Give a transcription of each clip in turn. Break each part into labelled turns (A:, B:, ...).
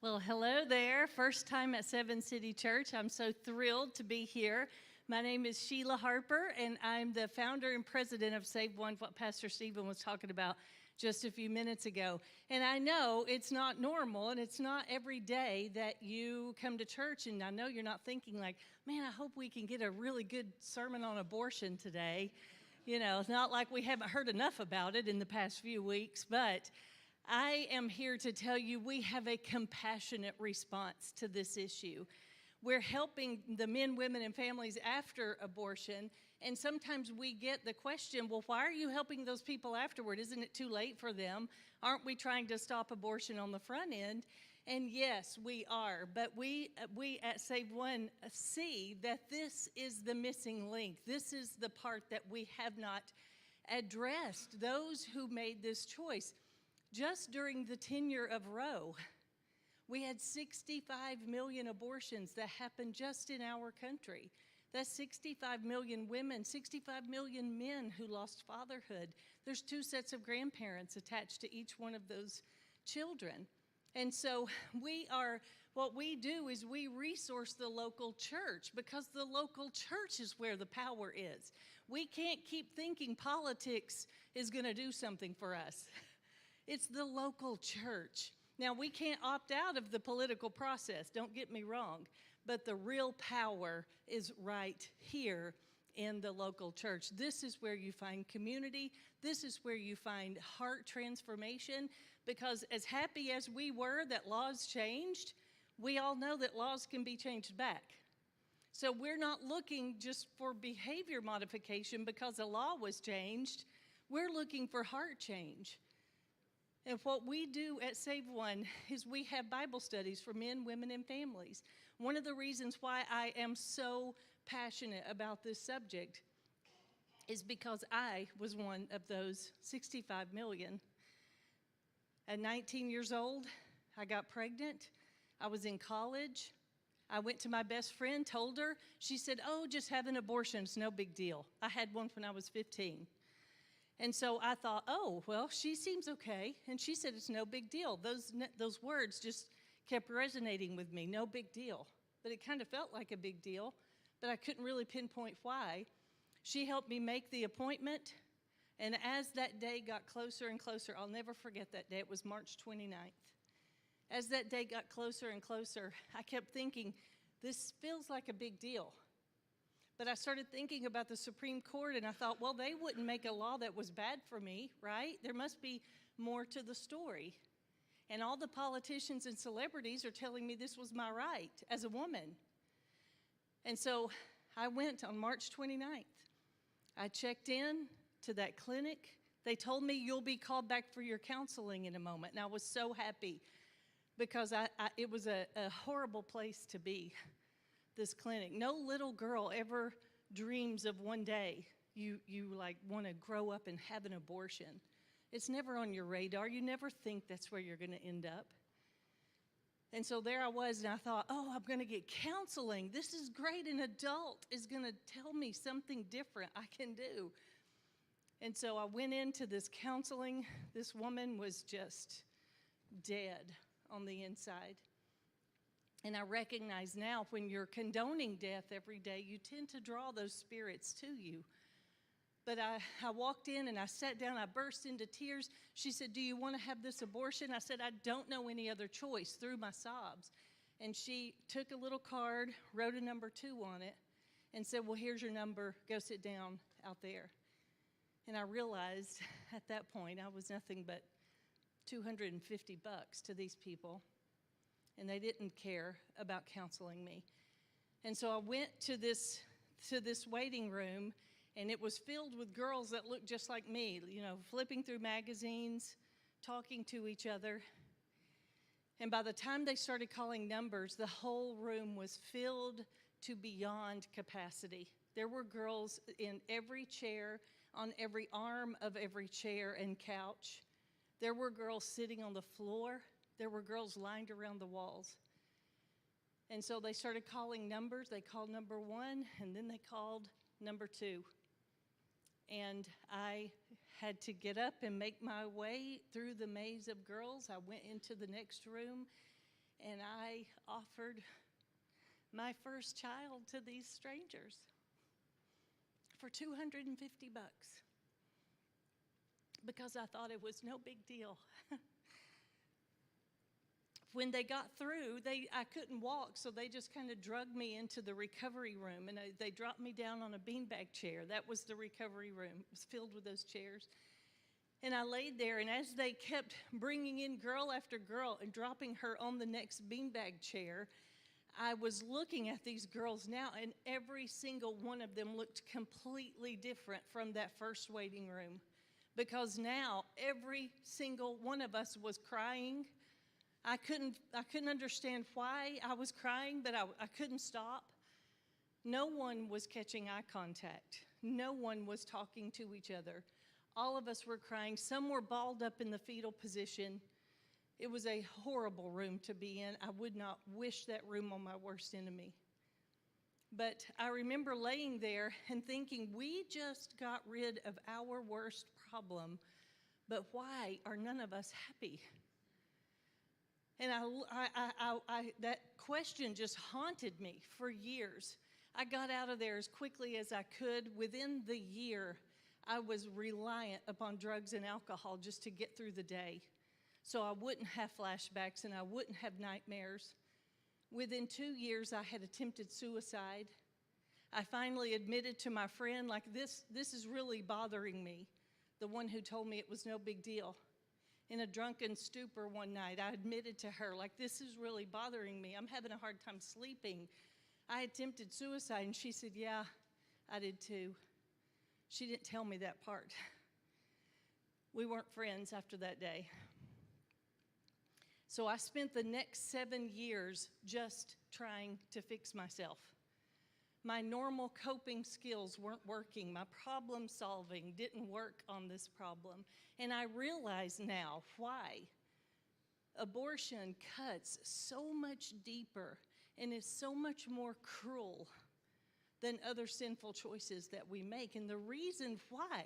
A: Well, hello there. First time at Seven City Church. I'm so thrilled to be here. My name is Sheila Harper, and I'm the founder and president of Save One, what Pastor Stephen was talking about just a few minutes ago. And I know it's not normal, and it's not every day that you come to church, and I know you're not thinking like, man, I hope we can get a really good sermon on abortion today. You know, it's not like we haven't heard enough about it in the past few weeks, but I am here to tell you we have a compassionate response to this issue. We're helping the men, women, and families after abortion, and sometimes we get the question, well, why are you helping those people afterward? Isn't it too late for them? Aren't we trying to stop abortion on the front end? And yes, we are, but we at Save One see that this is the missing link. This is the part that we have not addressed, those who made this choice. Just during the tenure of Roe, we had 65 million abortions that happened just in our country. That's 65 million women, 65 million men who lost fatherhood. There's 2 sets of grandparents attached to each one of those children. And so what we do is we resource the local church because the local church is where the power is. We can't keep thinking politics is going to do something for us. It's the local church. Now, we can't opt out of the political process, don't get me wrong, but the real power is right here in the local church. This is where you find community. This is where you find heart transformation, because as happy as we were that laws changed, we all know that laws can be changed back. So we're not looking just for behavior modification because a law was changed. We're looking for heart change. And what we do at Save One is we have Bible studies for men, women, and families. One of the reasons why I am so passionate about this subject is because I was one of those 65 million. At 19 years old, I got pregnant. I was in college. I went to my best friend, told her. She said, oh, just have an abortion. It's no big deal. I had one when I was 15. And so I thought, oh, well, she seems okay. And she said, it's no big deal. Those words just kept resonating with me, no big deal. But it kind of felt like a big deal, but I couldn't really pinpoint why. She helped me make the appointment. And as that day got closer and closer, I'll never forget that day. It was March 29th. As that day got closer and closer, I kept thinking, this feels like a big deal. But I started thinking about the Supreme Court, and I thought, well, they wouldn't make a law that was bad for me, right? There must be more to the story. And all the politicians and celebrities are telling me this was my right as a woman. And so I went on March 29th. I checked in to that clinic. They told me you'll be called back for your counseling in a moment. And I was so happy because it was a horrible place to be. This clinic. No little girl ever dreams of one day you like want to grow up and have an abortion. It's never on your radar. You never think that's where you're going to end up. And so there I was, and I thought, oh, I'm going to get counseling. This is great. An adult is going to tell me something different I can do. And so I went into this counseling. This woman was just dead on the inside. And I recognize now when you're condoning death every day, you tend to draw those spirits to you. But I walked in and I sat down, I burst into tears. She said, do you want to have this abortion? I said, I don't know any other choice, through my sobs. And she took a little card, wrote a number 2 on it, and said, well, here's your number, go sit down out there. And I realized at that point I was nothing but $250 to these people. And they didn't care about counseling me. And so I went to this waiting room, and it was filled with girls that looked just like me, you know, flipping through magazines, talking to each other. And by the time they started calling numbers, the whole room was filled to beyond capacity. There were girls in every chair, on every arm of every chair and couch. There were girls sitting on the floor. There were girls lined around the walls. And so they started calling numbers. They called number 1, and then they called number 2. And I had to get up and make my way through the maze of girls. I went into the next room, and I offered my first child to these strangers for $250 because I thought it was no big deal. When they got through, I couldn't walk, so they just kind of drugged me into the recovery room, and they dropped me down on a beanbag chair. That was the recovery room. It was filled with those chairs. And I laid there, and as they kept bringing in girl after girl and dropping her on the next beanbag chair, I was looking at these girls now, and every single one of them looked completely different from that first waiting room. Because now every single one of us was crying. I couldn't understand why I was crying, but I couldn't stop. No one was catching eye contact. No one was talking to each other. All of us were crying. Some were balled up in the fetal position. It was a horrible room to be in. I would not wish that room on my worst enemy. But I remember laying there and thinking, we just got rid of our worst problem, but why are none of us happy? And that question just haunted me for years. I got out of there as quickly as I could. Within the year, I was reliant upon drugs and alcohol just to get through the day, so I wouldn't have flashbacks and I wouldn't have nightmares. Within 2 years, I had attempted suicide. I finally admitted to my friend, like, this is really bothering me, the one who told me it was no big deal. In a drunken stupor one night, I admitted to her, like, this is really bothering me. I'm having a hard time sleeping. I attempted suicide, and she said, yeah, I did too. She didn't tell me that part. We weren't friends after that day. So I spent the next 7 years just trying to fix myself. My normal coping skills weren't working. My problem solving didn't work on this problem. And I realize now why. Abortion cuts so much deeper and is so much more cruel than other sinful choices that we make. And the reason why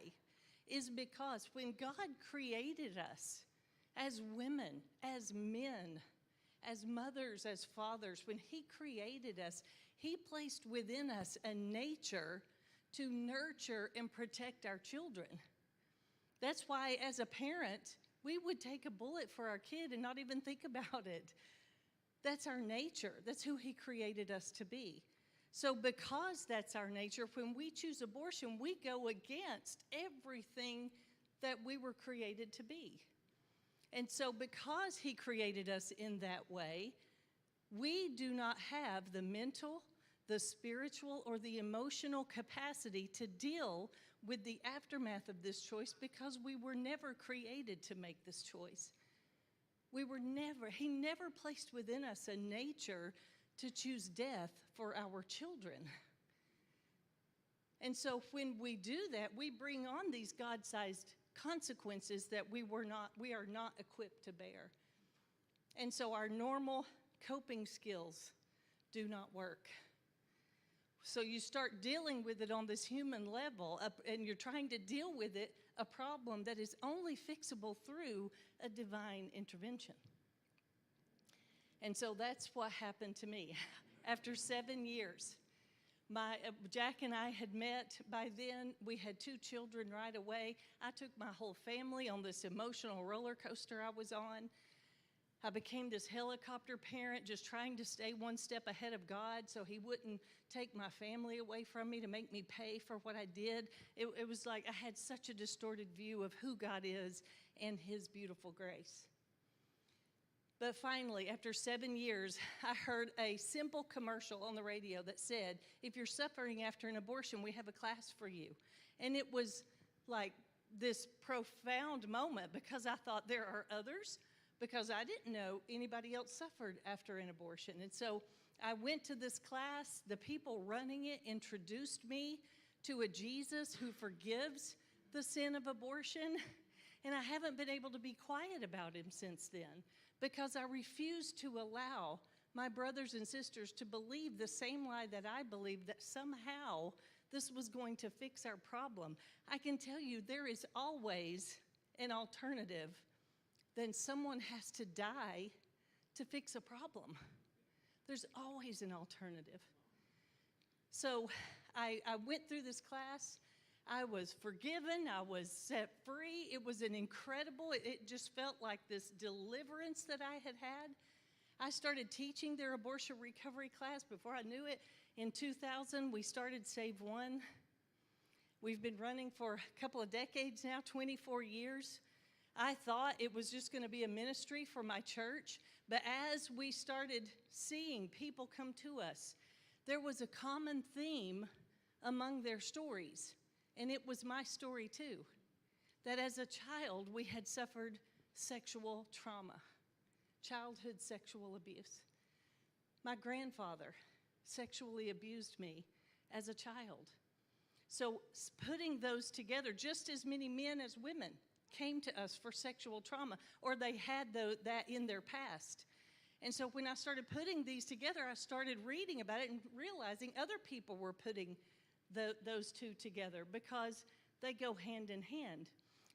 A: is because when God created us as women, as men, as mothers, as fathers, when He created us, He placed within us a nature to nurture and protect our children. That's why, as a parent, we would take a bullet for our kid and not even think about it. That's our nature. That's who He created us to be. So because that's our nature, when we choose abortion, we go against everything that we were created to be. And so because He created us in that way, we do not have the mental, the spiritual, or the emotional capacity to deal with the aftermath of this choice because we were never created to make this choice. He never placed within us a nature to choose death for our children. And so when we do that, we bring on these God-sized consequences that we are not equipped to bear. And so our normal coping skills do not work. So you start dealing with it on this human level, and you're trying to deal with it, a problem that is only fixable through a divine intervention. And so that's what happened to me. After 7 years, Jack and I had met. By then, we had 2 children right away. I took my whole family on this emotional roller coaster I was on. I became this helicopter parent, just trying to stay one step ahead of God so He wouldn't take my family away from me to make me pay for what I did. It was like I had such a distorted view of who God is and His beautiful grace. But finally, after 7 years, I heard a simple commercial on the radio that said, if you're suffering after an abortion, we have a class for you. And it was like this profound moment because I thought there are others, because I didn't know anybody else suffered after an abortion. And so I went to this class. The people running it introduced me to a Jesus who forgives the sin of abortion. And I haven't been able to be quiet about Him since then, because I refuse to allow my brothers and sisters to believe the same lie that I believed, that somehow this was going to fix our problem. I can tell you there is always an alternative. Then someone has to die to fix a problem. There's always an alternative. So I went through this class. I was forgiven. I was set free. It was an incredible, it just felt like this deliverance that I had had. I started teaching their abortion recovery class before I knew it. In 2000, we started Save One. We've been running for a couple of decades now, 24 years. I thought it was just going to be a ministry for my church, but as we started seeing people come to us, there was a common theme among their stories, and it was my story too, that as a child we had suffered sexual trauma, childhood sexual abuse. My grandfather sexually abused me as a child. So putting those together, just as many men as women came to us for sexual trauma, or they had that in their past. And so when I started putting these together, I started reading about it and realizing other people were putting those two together because they go hand in hand.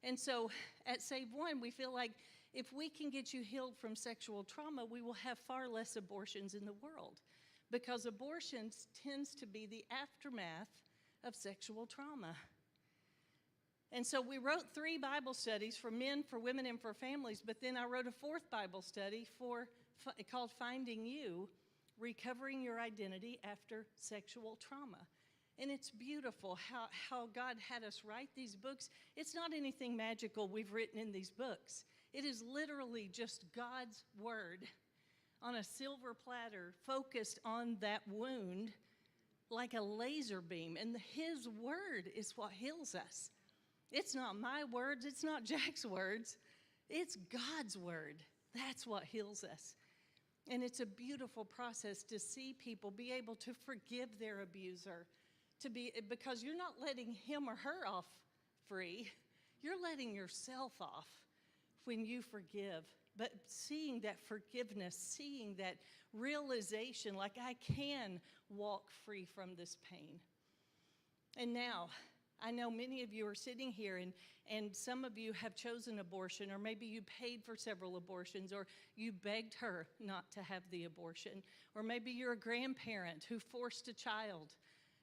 A: And so at Save One, we feel like if we can get you healed from sexual trauma, we will have far less abortions in the world, because abortion tends to be the aftermath of sexual trauma. And so we wrote 3 Bible studies for men, for women, and for families, but then I wrote a 4th Bible study called Finding You, Recovering Your Identity After Sexual Trauma. And it's beautiful how God had us write these books. It's not anything magical we've written in these books. It is literally just God's word on a silver platter focused on that wound like a laser beam. And his word is what heals us. It's not my words. It's not Jack's words. It's God's word. That's what heals us. And it's a beautiful process to see people be able to forgive their abuser, because you're not letting him or her off free. You're letting yourself off when you forgive. But seeing that forgiveness, seeing that realization, like I can walk free from this pain. And now, I know many of you are sitting here and some of you have chosen abortion, or maybe you paid for several abortions, or you begged her not to have the abortion, or maybe you're a grandparent who forced a child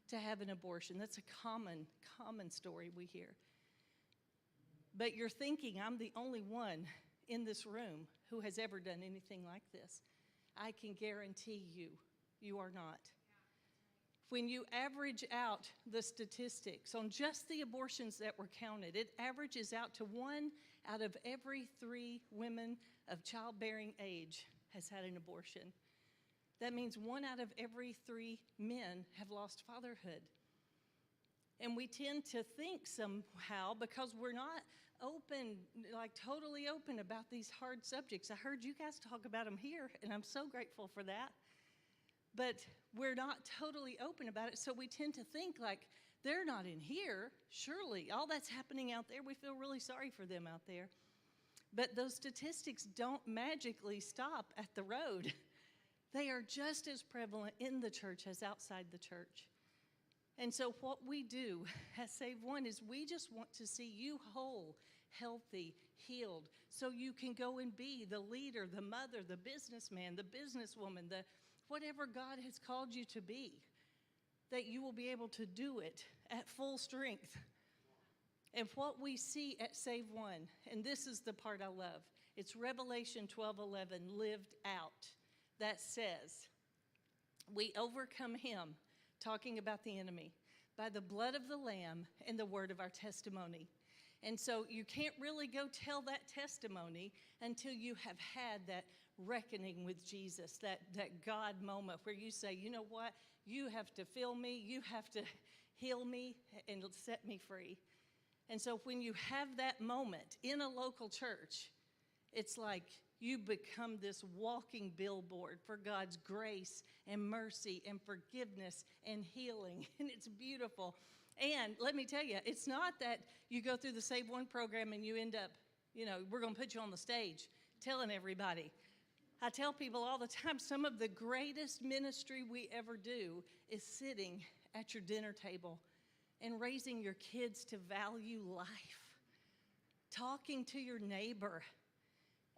A: to have an abortion. That's a common story we hear. But you're thinking, I'm the only one in this room who has ever done anything like this. I can guarantee you are not. When you average out the statistics on just the abortions that were counted, it averages out to 1 out of every 3 women of childbearing age has had an abortion. That means 1 out of every 3 men have lost fatherhood. And we tend to think somehow, because we're not open, like totally open about these hard subjects. I heard you guys talk about them here, and I'm so grateful for that. But we're not totally open about it, so we tend to think like, they're not in here. Surely, all that's happening out there, we feel really sorry for them out there. But those statistics don't magically stop at the road. They are just as prevalent in the church as outside the church. And so what we do at Save One is we just want to see you whole, healthy, healed, so you can go and be the leader, the mother, the businessman, the businesswoman, whatever God has called you to be, that you will be able to do it at full strength. And what we see at Save One, and this is the part I love, it's Revelation 12:11 lived out, that says, we overcome him, talking about the enemy, by the blood of the Lamb and the word of our testimony. And so you can't really go tell that testimony until you have had that reckoning with Jesus, that God moment where you say, you know what, you have to fill me, you have to heal me and set me free. And so when you have that moment in a local church, it's like you become this walking billboard for God's grace and mercy and forgiveness and healing, and it's beautiful. And let me tell you, it's not that you go through the Save One program and you end up, we're going to put you on the stage telling everybody. I tell people all the time, some of the greatest ministry we ever do is sitting at your dinner table and raising your kids to value life, talking to your neighbor,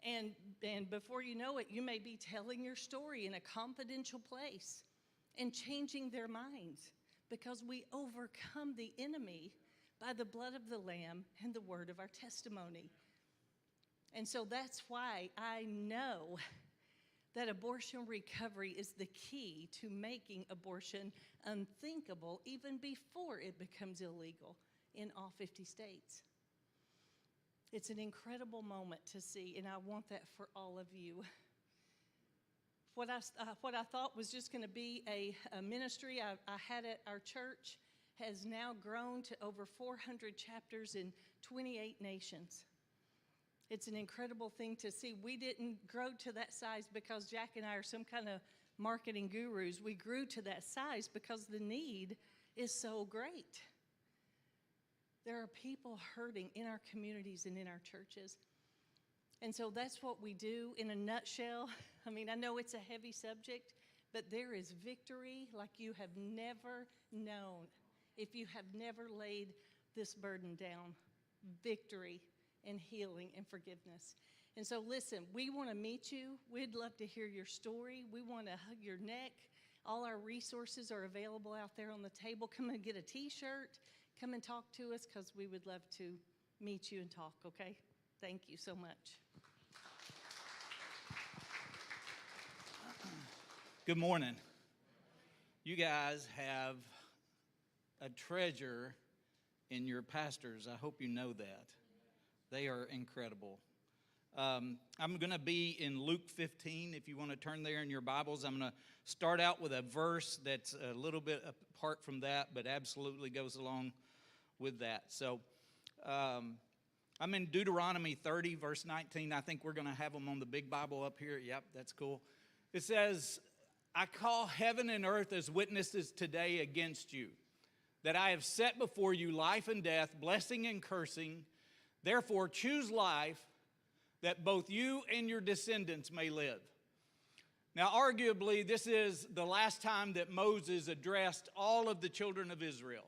A: And before you know it, you may be telling your story in a confidential place and changing their minds, because we overcome the enemy by the blood of the Lamb and the word of our testimony. And so that's why I know that abortion recovery is the key to making abortion unthinkable even before it becomes illegal in all 50 states. It's an incredible moment to see, and I want that for all of you. What I thought was just going to be a ministry I had at our church has now grown to over 400 chapters in 28 nations. It's an incredible thing to see. We didn't grow to that size because Jack and I are some kind of marketing gurus. We grew to that size because the need is so great. There are people hurting in our communities and in our churches. And so that's what we do in a nutshell. I mean, I know it's a heavy subject, but there is victory like you have never known if you have never laid this burden down. Victory and healing and forgiveness. And so listen, we want to meet you. We'd love to hear your story. We want to hug your neck. All our resources are available out there on the table. Come and get a t-shirt. Come and talk to us, because we would love to meet you and talk, okay? Thank you so much.
B: Good morning. You guys have a treasure in your pastors. I hope you know that. They are incredible. I'm going to be in Luke 15. If you want to turn there in your Bibles, I'm going to start out with a verse that's a little bit apart from that, but absolutely goes along with that. So I'm in Deuteronomy 30, verse 19. I think we're going to have them on the big Bible up here. Yep, that's cool. It says, I call heaven and earth as witnesses today against you, that I have set before you life and death, blessing and cursing. Therefore, choose life, that both you and your descendants may live. Now, arguably, this is the last time that Moses addressed all of the children of Israel.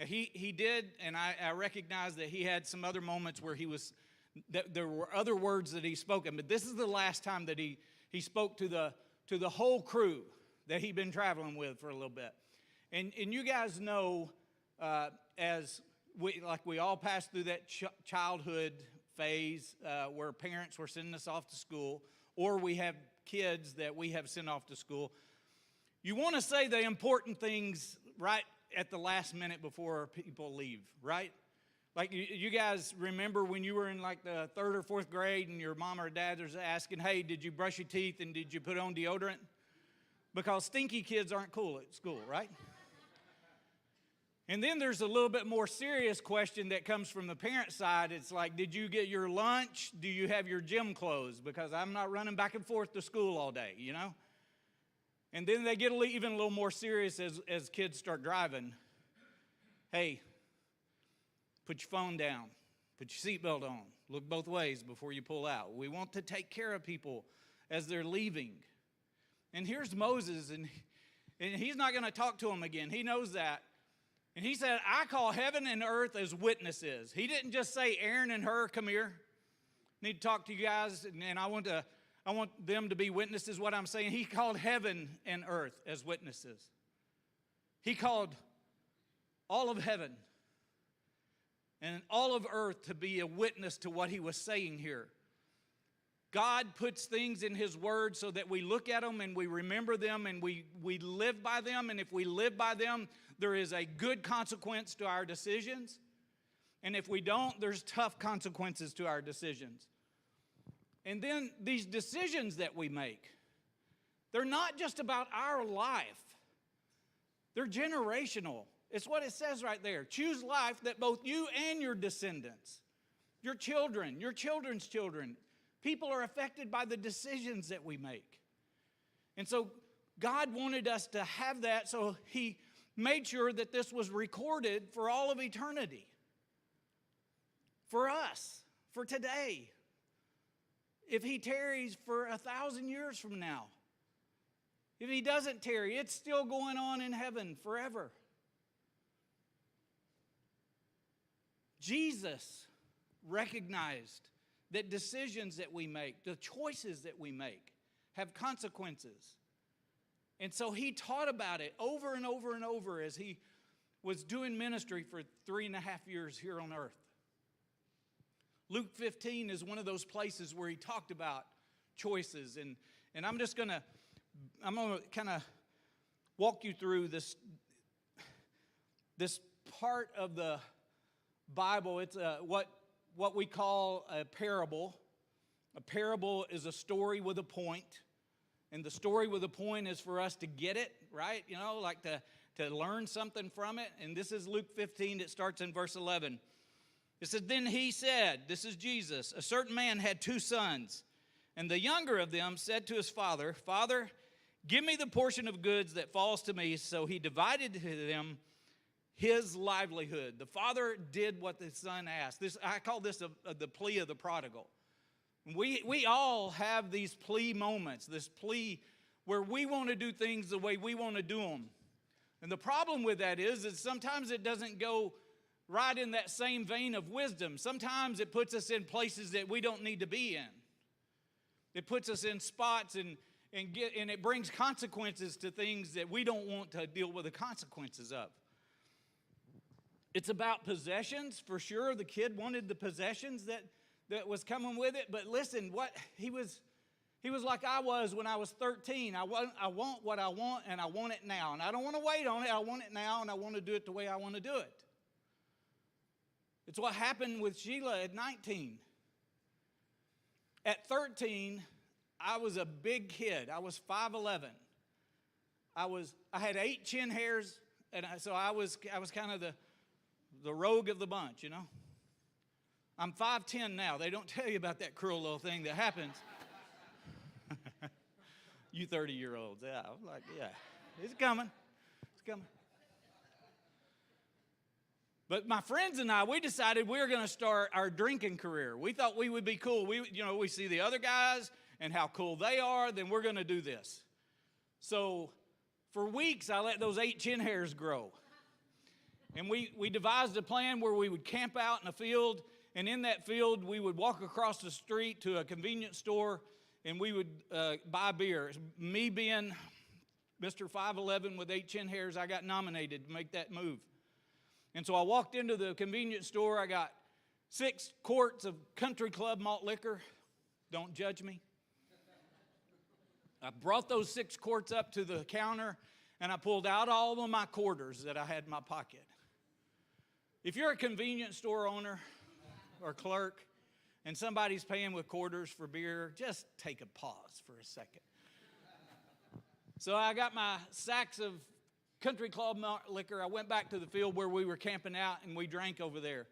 B: He did, and I recognize that he had some other moments where that there were other words that he spoke, but this is the last time that he spoke to the whole crew that he'd been traveling with for a little bit. And you guys know, as we all passed through that childhood phase where parents were sending us off to school, or we have kids that we have sent off to school. You want to say the important things right at the last minute before people leave, right? Like you guys remember when you were in like the 3rd or 4th grade and your mom or dad was asking, hey, did you brush your teeth and did you put on deodorant? Because stinky kids aren't cool at school, right? And then there's a little bit more serious question that comes from the parent side. It's like, did you get your lunch? Do you have your gym clothes? Because I'm not running back and forth to school all day, you know? And then they get even a little more serious as kids start driving. Hey, put your phone down. Put your seatbelt on. Look both ways before you pull out. We want to take care of people as they're leaving. And here's Moses, and he's not going to talk to them again. He knows that. And he said, I call heaven and earth as witnesses. He didn't just say, Aaron and Hur, come here. I need to talk to you guys, and I want them to be witnesses, what I'm saying. He called heaven and earth as witnesses. He called all of heaven and all of earth to be a witness to what he was saying here. God puts things in his word so that we look at them and we remember them and we live by them. And if we live by them, there is a good consequence to our decisions. And if we don't, there's tough consequences to our decisions. And then these decisions that we make, they're not just about our life. They're generational. It's what it says right there. Choose life that both you and your descendants, your children, your children's children, people are affected by the decisions that we make. And so God wanted us to have that, so he made sure that this was recorded for all of eternity. For us, for today. If he tarries for 1,000 years from now. If he doesn't tarry, it's still going on in heaven forever. Jesus recognized that decisions that we make, the choices that we make, have consequences. And so he taught about it over and over and over as he was doing ministry for 3.5 years here on earth. Luke 15 is one of those places where he talked about choices. And I'm going to kind of walk you through this part of the Bible. It's what we call a parable. A parable is a story with a point. And the story with a point is for us to get it, right? You know, like to learn something from it. And this is Luke 15. It starts in verse 11. It says, "Then he said," this is Jesus, "a certain man had 2 sons. And the younger of them said to his father, 'Father, give me the portion of goods that falls to me.' So he divided to them his livelihood." The father did what the son asked. I call this the plea of the prodigal. We all have these plea moments, this plea where we want to do things the way we want to do them. And the problem with that is sometimes it doesn't go right in that same vein of wisdom. Sometimes it puts us in places that we don't need to be in. It puts us in spots and it brings consequences to things that we don't want to deal with the consequences of. It's about possessions, for sure. The kid wanted the possessions that was coming with it. But listen, what he was like I was when I was 13. I want what I want, and I want it now. And I don't want to wait on it. I want it now, and I want to do it the way I want to do it. It's what happened with Sheila at 19. At 13, I was a big kid. I was 5'11". I had 8 chin hairs, and so I was kind of the rogue of the bunch, you know. I'm 5'10" now. They don't tell you about that cruel little thing that happens. You 30-year-olds, yeah. I'm like, yeah, it's coming. It's coming. But my friends and I, we decided we were going to start our drinking career. We thought we would be cool. We see the other guys and how cool they are, then we're going to do this. So for weeks, I let those 8 chin hairs grow. And we devised a plan where we would camp out in a field, and in that field, we would walk across the street to a convenience store, and we would buy beer. Me being Mr. 5'11" with 8 chin hairs, I got nominated to make that move. And so I walked into the convenience store. I got 6 quarts of Country Club malt liquor. Don't judge me. I brought those 6 quarts up to the counter, and I pulled out all of my quarters that I had in my pocket. If you're a convenience store owner or clerk and somebody's paying with quarters for beer, just take a pause for a second. So I got my sacks of Country Club liquor. I went back to the field where we were camping out, and we drank over there.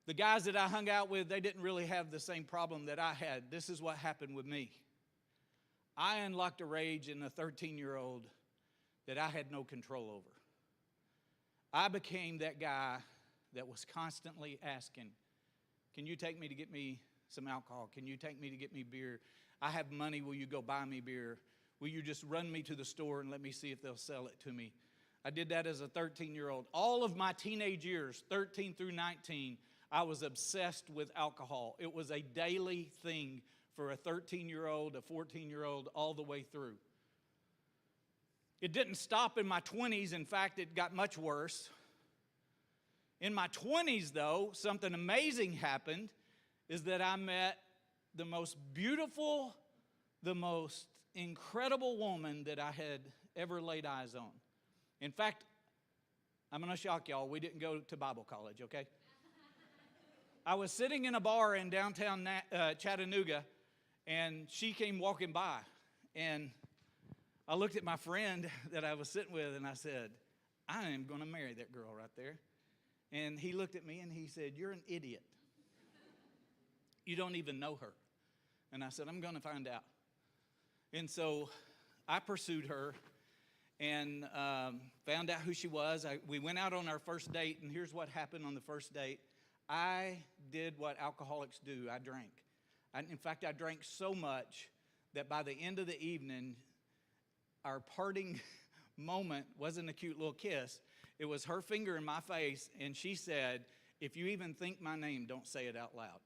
B: The guys that I hung out with, they didn't really have the same problem that I had. This is what happened with me. I unlocked a rage in a 13-year-old that I had no control over. I became that guy that was constantly asking, "Can you take me to get me some alcohol? Can you take me to get me beer? I have money. Will you go buy me beer? Will you just run me to the store and let me see if they'll sell it to me?" I did that as a 13-year-old. All of my teenage years, 13 through 19, I was obsessed with alcohol. It was a daily thing for a 13-year-old, a 14-year-old, all the way through. It didn't stop in my 20s. In fact, it got much worse. In my 20s, though, something amazing happened, is that I met the most beautiful, the most incredible woman that I had ever laid eyes on. In fact, I'm going to shock y'all. We didn't go to Bible college, okay? I was sitting in a bar in downtown Chattanooga, and she came walking by. And I looked at my friend that I was sitting with, and I said, "I am going to marry that girl right there." And he looked at me, and he said, "You're an idiot. You don't even know her." And I said, "I'm going to find out." And so I pursued her and found out who she was. We went out on our first date, and here's what happened on the first date. I did what alcoholics do. I drank. In fact, I drank so much that by the end of the evening, our parting moment wasn't a cute little kiss. It was her finger in my face, and she said, "If you even think my name, don't say it out loud."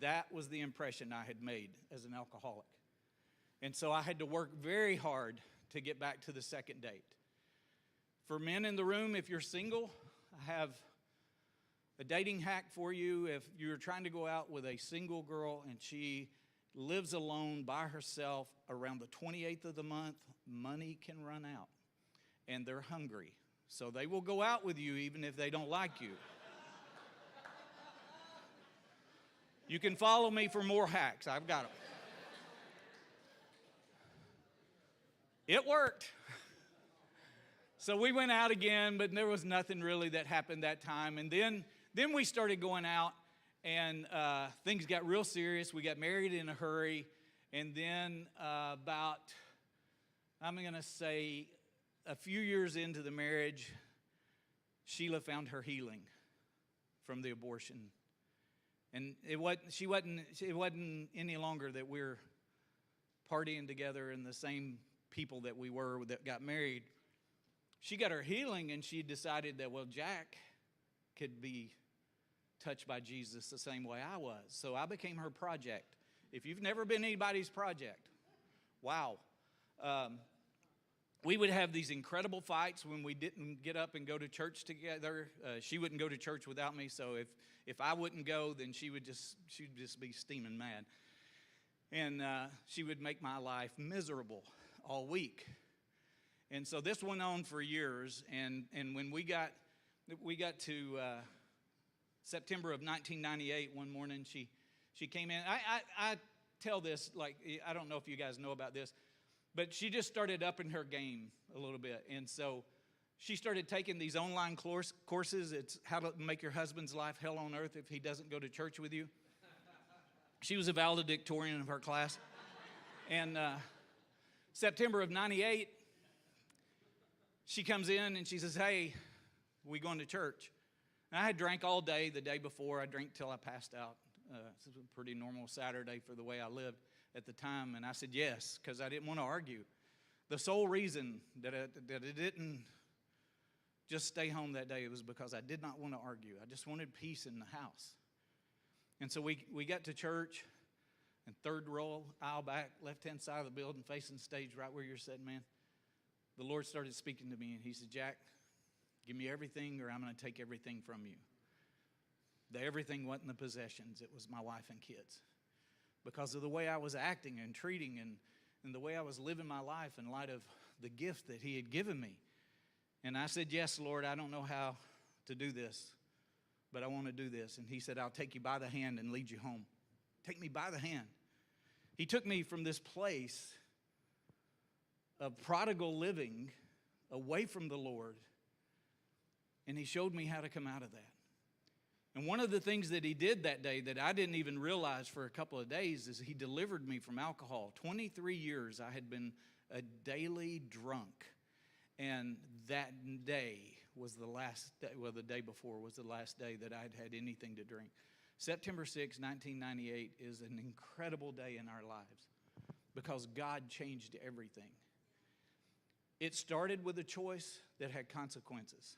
B: That was the impression I had made as an alcoholic. And so I had to work very hard to get back to the second date. For men in the room, if you're single, I have a dating hack for you. If you're trying to go out with a single girl and she lives alone by herself around the 28th of the month, money can run out. And they're hungry. So they will go out with you even if they don't like you. You can follow me for more hacks. I've got them. It worked. So we went out again, but there was nothing really that happened that time. And then we started going out, and things got real serious. We got married in a hurry. And then about, I'm going to say, a few years into the marriage, Sheila found her healing from the abortion. And it wasn't any longer that we're partying together and the same people that we were that got married. She got her healing, and she decided that, well, Jack could be touched by Jesus the same way I was. So I became her project. If you've never been anybody's project, wow. We would have these incredible fights when we didn't get up and go to church together. She wouldn't go to church without me, so if I wouldn't go, then she'd just be steaming mad. And she would make my life miserable all week. And so this went on for years, and when we got to September of 1998, one morning she came in. I tell this, like, I don't know if you guys know about this, but she just started upping her game a little bit. And so she started taking these online courses. It's how to make your husband's life hell on earth if he doesn't go to church with you. She was a valedictorian of her class. And September of 98, she comes in and she says, hey, we going to church? And I had drank all day the day before. I drank till I passed out. This was a pretty normal Saturday for the way I lived at the time. And I said yes, because I didn't want to argue. The sole reason that I didn't just stay home that day was because I did not want to argue. I just wanted peace in the house. And so we got to church, and third row, aisle back, left-hand side of the building, facing the stage right where you're sitting, man. The Lord started speaking to me, and he said, Jack, give me everything or I'm going to take everything from you. The everything wasn't the possessions. It was my wife and kids. Because of the way I was acting and treating and the way I was living my life in light of the gift that he had given me. And I said, yes, Lord, I don't know how to do this, but I want to do this. And he said, I'll take you by the hand and lead you home. Take me by the hand. He took me from this place of prodigal living away from the Lord, and he showed me how to come out of that. And one of the things that he did that day that I didn't even realize for a couple of days is he delivered me from alcohol. 23 years I had been a daily drunk. And that day was the last day, well, the day before was the last day that I'd had anything to drink. September 6, 1998 is an incredible day in our lives because God changed everything. It started with a choice that had consequences.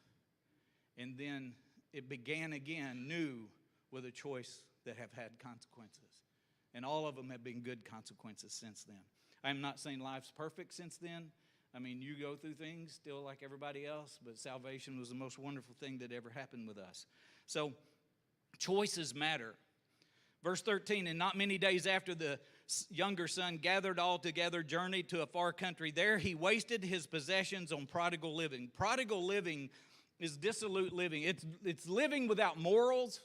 B: And then it began again new with a choice that have had consequences. And all of them have been good consequences since then. I'm not saying life's perfect since then. I mean, you go through things still like everybody else, but salvation was the most wonderful thing that ever happened with us. So choices matter. Verse 13, and not many days after the younger son gathered all together, journeyed to a far country. There he wasted his possessions on prodigal living. Prodigal living is dissolute living. It's living without morals.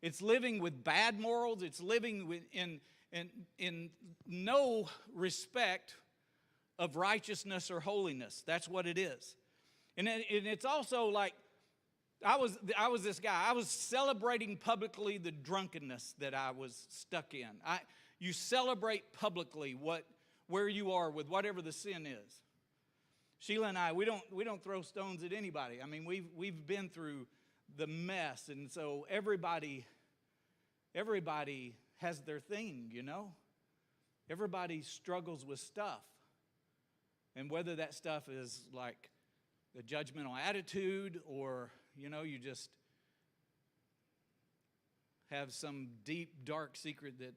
B: It's living with bad morals. It's living in no respect of righteousness or holiness. That's what it is. And it's also like, I was this guy. I was celebrating publicly the drunkenness that I was stuck in. You celebrate publicly where you are with whatever the sin is. Sheila and I, we don't throw stones at anybody. I mean, we've been through the mess, and so everybody has their thing, you know. Everybody struggles with stuff, and whether that stuff is like a judgmental attitude or you just have some deep, dark secret that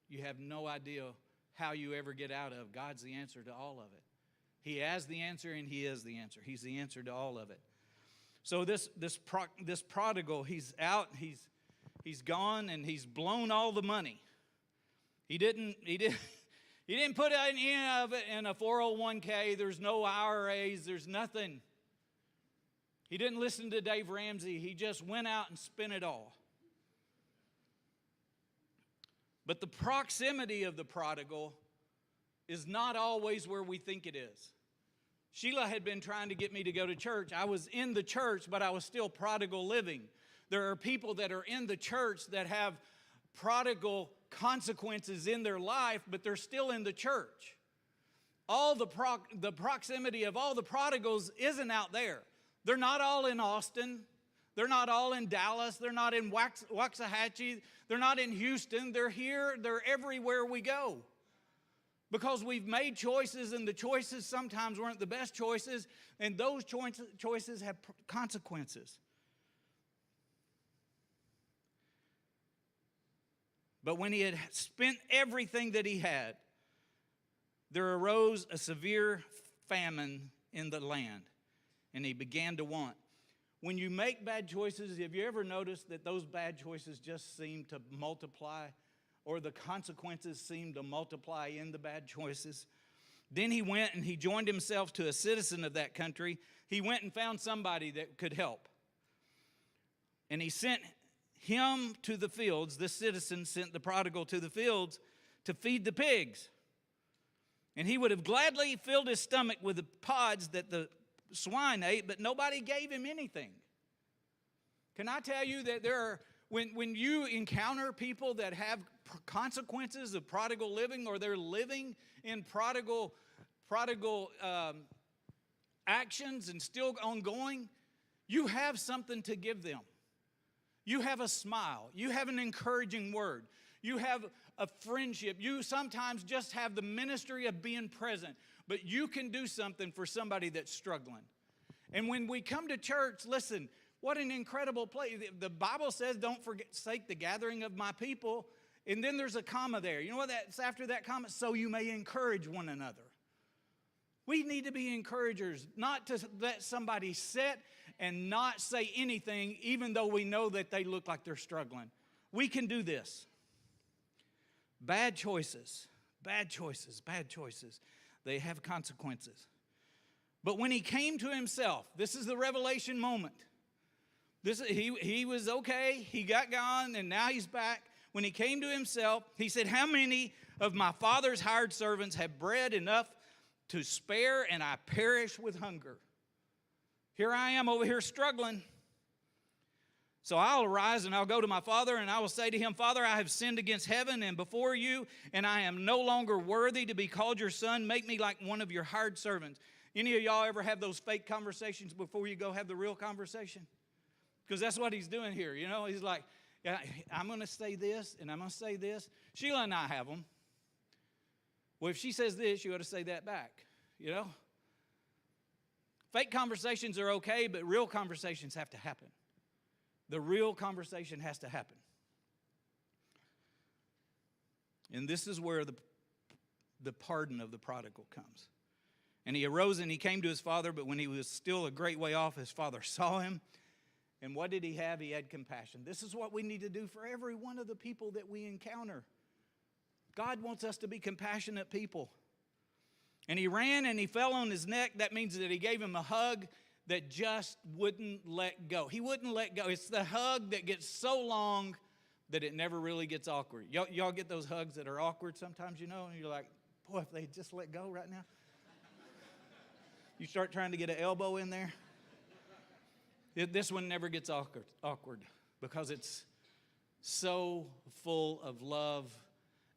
B: you have no idea how you ever get out of, God's the answer to all of it. He has the answer, and He is the answer. He's the answer to all of it. So this prodigal, he's out, he's gone, and he's blown all the money. He didn't put any of it in a 401k. There's no IRAs. There's nothing. He didn't listen to Dave Ramsey. He just went out and spent it all. But the proximity of the prodigal is not always where we think it is. Sheila had been trying to get me to go to church. I was in the church, but I was still prodigal living. There are people that are in the church that have prodigal consequences in their life, but they're still in the church. All the proximity of all the prodigals isn't out there. They're not all in Austin. They're not all in Dallas. They're not in Waxahachie. They're not in Houston. They're here. They're everywhere we go. Because we've made choices, and the choices sometimes weren't the best choices, and those choices have consequences. But when he had spent everything that he had, there arose a severe famine in the land, and he began to want. When you make bad choices, have you ever noticed that those bad choices just seem to multiply, or the consequences seem to multiply in the bad choices? Then he went and he joined himself to a citizen of that country. He went and found somebody that could help. And he sent him to the fields. This citizen sent the prodigal to the fields to feed the pigs. And he would have gladly filled his stomach with the pods that the swine ate, but nobody gave him anything. Can I tell you that when you encounter people that have consequences of prodigal living, or they're living in prodigal actions and still ongoing, you have something to give them. You have a smile. You have an encouraging word. You have a friendship. You sometimes just have the ministry of being present, but you can do something for somebody that's struggling. And when we come to church, listen, what an incredible place. The Bible says, don't forsake the gathering of my people. And then there's a comma there. You know what that's after that comma? So you may encourage one another. We need to be encouragers, not to let somebody sit and not say anything, even though we know that they look like they're struggling. We can do this. Bad choices, bad choices, bad choices. They have consequences. But when he came to himself, this is the revelation moment. He was okay, he got gone, and now he's back. When he came to himself, he said, how many of my father's hired servants have bread enough to spare, and I perish with hunger? Here I am over here struggling. So I'll arise and I'll go to my father, and I will say to him, Father, I have sinned against heaven and before you, and I am no longer worthy to be called your son. Make me like one of your hired servants. Any of y'all ever have those fake conversations before you go have the real conversation? Because that's what he's doing here. You know, he's like, yeah, I'm going to say this, and I'm going to say this. Sheila and I have them. Well, if she says this, you ought to say that back, you know. Fake conversations are okay, but real conversations have to happen. The real conversation has to happen. And this is where the pardon of the prodigal comes. And he arose and he came to his father, but when he was still a great way off, his father saw him. And what did he have? He had compassion. This is what we need to do for every one of the people that we encounter. God wants us to be compassionate people. And he ran and he fell on his neck. That means that he gave him a hug that just wouldn't let go. He wouldn't let go. It's the hug that gets so long that it never really gets awkward. Y'all get those hugs that are awkward sometimes, you know, and you're like, boy, if they just let go right now. You start trying to get an elbow in there. This one never gets awkward because it's so full of love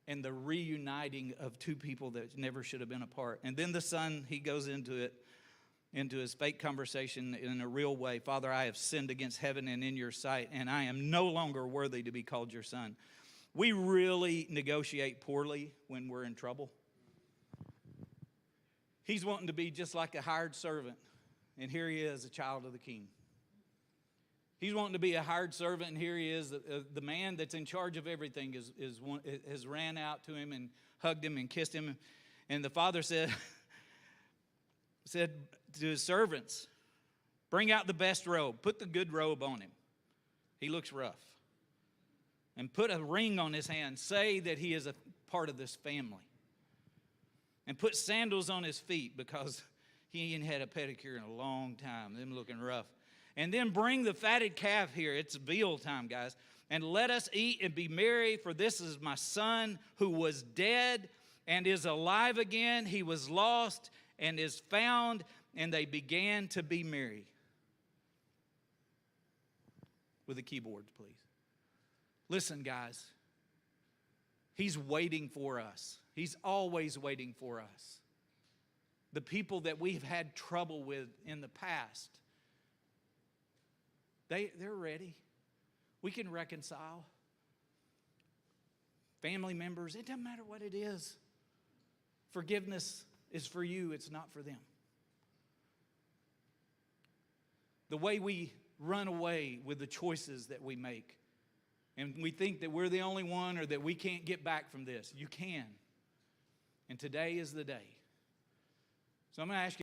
B: and the reuniting of two people that never should have been apart. And then the son, he goes into his fake conversation in a real way. Father, I have sinned against heaven and in your sight, and I am no longer worthy to be called your son. We really negotiate poorly when we're in trouble. He's wanting to be just like a hired servant, and here he is, a child of the king. He's wanting to be a hired servant, and here he is. The man that's in charge of everything has ran out to him and hugged him and kissed him. And the father said to his servants, bring out the best robe. Put the good robe on him. He looks rough. And put a ring on his hand. Say that he is a part of this family. And put sandals on his feet, because he ain't had a pedicure in a long time. Them looking rough. And then bring the fatted calf here. It's veal time, guys. And let us eat and be merry, for this is my son who was dead and is alive again. He was lost and is found. And they began to be merry. With the keyboards, please. Listen, guys. He's waiting for us. He's always waiting for us. The people that we've had trouble with in the past, they're ready. We can reconcile. Family members, it doesn't matter what it is. Forgiveness is for you, it's not for them. The way we run away with the choices that we make, and we think that we're the only one or that we can't get back from this. You can. And today is the day. So I'm going to ask you.